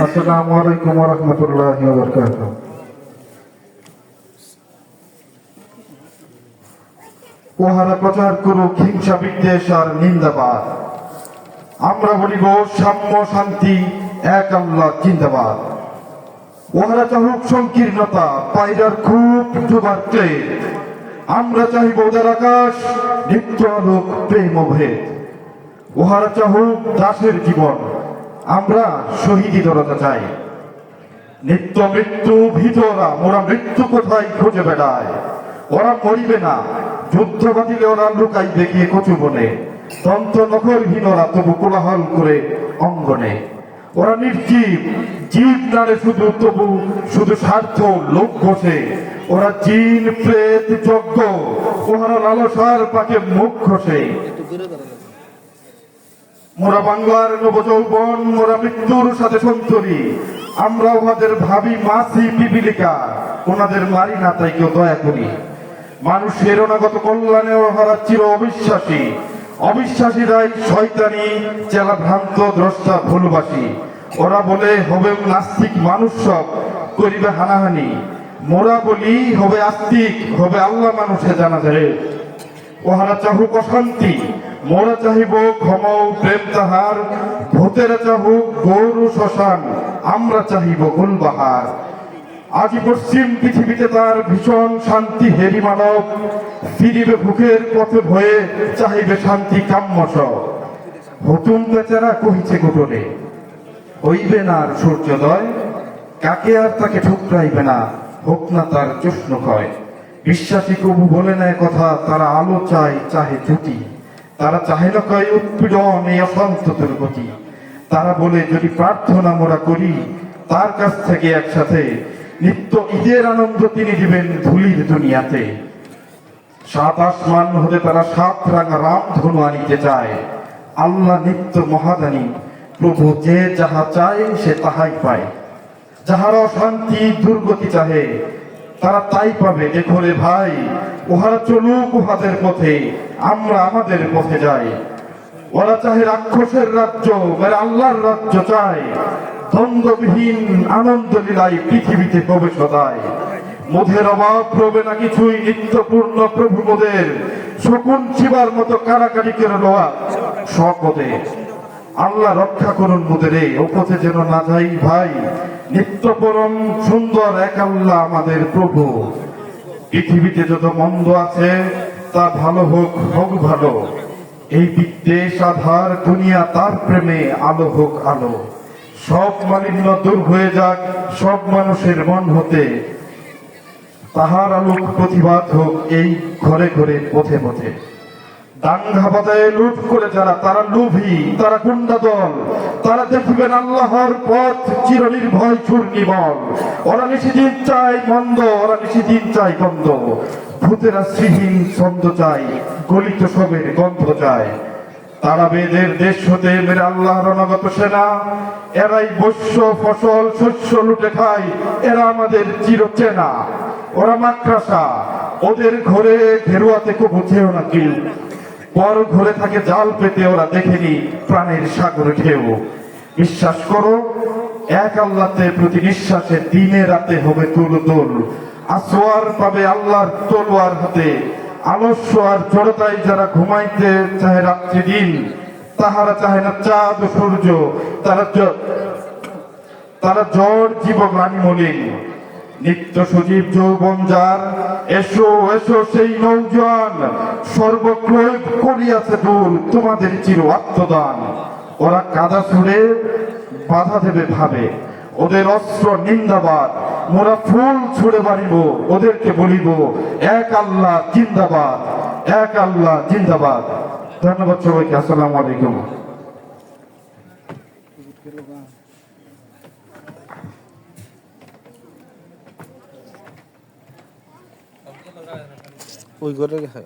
আসসালামু আলাইকুম ওয়া রাহমাতুল্লাহি ওয়া বারাকাতুহু। ওহারা প্রচার করুক হিংসা বিদ্বেষ আর নিন্দাবাদ। আমরা বলিব সাম্য শান্তি এক আল্লাহ জিন্দাবাদ। ওহারা চাহুক সংকীর্ণতা পায়রার খুব ডুবার ক্লেদ। আমরা চাহিব উদার আকাশ নিত্য আলোক প্রেম ও ভেদ। ওহারা চাহুক দাসের জীবন, আমরা শহীদি দরজা চাই। নিত্য মৃত্যু ভিতরা মোরা মৃত্যু কোথায় খুঁজে বেড়ায়। ওরা মরিবে না, যুদ্ধ বাতিলে ওরা লুকাই দেখিয়ে কচু বনে। দন্ত নখরহীনরা তবু কোলাহল করে অঙ্গনে। ওরা নির্জীব, জীব নাড়ে শুধু তবু শুধু স্বার্থ লোক ঘষে। ওরা জিন প্রেত যজ্ঞ, ওহারা লালসার পাকে মুখ ঘষে। মোরা বাংলার নবযৌবন, মোরা মৃত্যুর সাথে সন্তরী। আমরা ওদের ভাবি মাছি পিপিলিকা, ওনাদের মারি না তাই কেউ দয়া করি। মানুষের অনাগত কল্যাণে ওরা চির অবিশ্বাসী। অবিশ্বাসীরাই শয়তানি চেলা ভ্রান্ত দ্রষ্টা ভুলবাসী। ওরা বলে হবে নাস্তিক মানুষ সব করিবে হানাহানি। মোরা বলি হবে আস্তিক, হবে আল্লাহ মানুষে জানা যায়। ওহারা চাহুক অশান্তি, মোরা চাহিব ক্ষমা ও প্রেম তাহার। ভূতেরা চাহুক গৌর শ্মশান, আমরা চাহিব গুলবাহার। আজি পশ্চিম পৃথিবীতে তার ভীষণ শান্তি হেরি মানব। ফিরিবে ভুখের পথে ভয়ে চাহিবে শান্তি কাম্যস। হুতুম বেচারা কহিছে গোটরে, হইবে না আর সূর্যোদয়। কাকে আর তাকে ঠুকরাইবে না, হোক না তার জোষ্ণ ক্ষয়। বিশ্বাসী কবু বলে নেয় কথা, তারা আলো চায় চাহে জ্যোতি। তারা চাহে না কয় উৎপীড়ন এই অশান্ত দুর্গতি। তারা বলে যদি প্রার্থনা মোরা করি তার কাছ থেকে একসাথে, নিত্য ঈদের আনন্দ তিনি দিবেন ধুলির দুনিয়াতে। সাত আসমান হতে তারা সাত রাঙা রাম ধনু আনিতে চায়। আল্লাহ নিত্য মহাদানী, প্রভু যে যাহা চায় সে তাহাই পায়। যাহারা অশান্তি দুর্গতি চাহে তারা তাই পাবে। দেখো রে ভাই, ওহারা চলুক উহাদের পথে, আমরা আমাদের পথে যাই। ওরা চাহে রাক্ষসের রাজ্য, মেরে আল্লাহর রাজ্য চায়। দ্বন্দ্ববিহীন আনন্দ লীলায় পৃথিবীতে প্রবেশ সদায়। মোদের অভাব রবে না কিছুই, নিত্যপূর্ণ প্রভু মোদের। শকুন শিবার মতো কারাকারি করে লোয়া সকদে। আল্লাহ রক্ষা করুন মোদের, ও পথে যেন না যাই ভাই। নিত্য পরম সুন্দর এক আল্লাহ আমাদের প্রভু। পৃথিবীতে যত মন্দ আছে তা ভালো হোক, হোক ভালো। এই বিদ্বেষ আধার দুনিয়া তার প্রেমে আলো হোক আলো। সব মালিন্য দূর হয়ে যাক সব মানুষের মন হতে। তাহার আলোক প্রতিবাদ হোক এই ঘরে ঘরে পথে পথে। দাঙ্গা বাজায় লুট করে যারা, তারা লোভী, তারা গুন্ডা দল। তারা দেখবেন আল্লাহর পথ চিরনির্ভয় চূর্ণিমল। ওরা নিশিদিন চায় মন্দ, ওরা নিশিদিন চায় গন্ধ। ভূতেরা শ্রীহীন ছন্দ চায়, গলিত সবের গন্ধ চায়। তারা বেদের দেশ হতে মেরে আল্লাহর অনাগত সেনা। এরাই বস্য ফসল শস্য লুটে খায়, এরা আমাদের চিরচেনা। ওরা মাকড়াসা, ওদের ঘরে ঘেরুয়াতে খুব বুঝেও না কেউ। পর ঘরে থাকে জাল পেতে, ওরা দেখেনি প্রাণের সাগরে ঢেউ। বিশ্বাস করো এক আল্লাহতে প্রতি নিঃশ্বাসে দিনে রাতে হবে তুল তুল। আসোয়ার পাবে আল্লাহর তলোয়ার হাতে। আলস্য আর জড়তায় যারা ঘুমাইতে চাহে রাত্রি দিন, তাহারা চাহে না চাঁদ সূর্য। তারা জ্বর জীব গ্লানি মলিন। নিত্য সজীব যৌবন যার, এসো এসো সেই নৌজওয়ান। সর্বক্রয় করিয়াছে দূর তোমাদের চির আত্মদান। ওরা কাদা ছুড়ে বাধা দেবে ভাবে, ওদের অস্ত্র নিন্দাবাদ। মোরা ফুল ছুড়ে মারিব, ওদেরকে বলিব এক আল্লাহ জিন্দাবাদ, এক আল্লাহ জিন্দাবাদ। ধন্যবাদ সবাইকে। আসসালামু আলাইকুম। ওই ঘরে গেছে।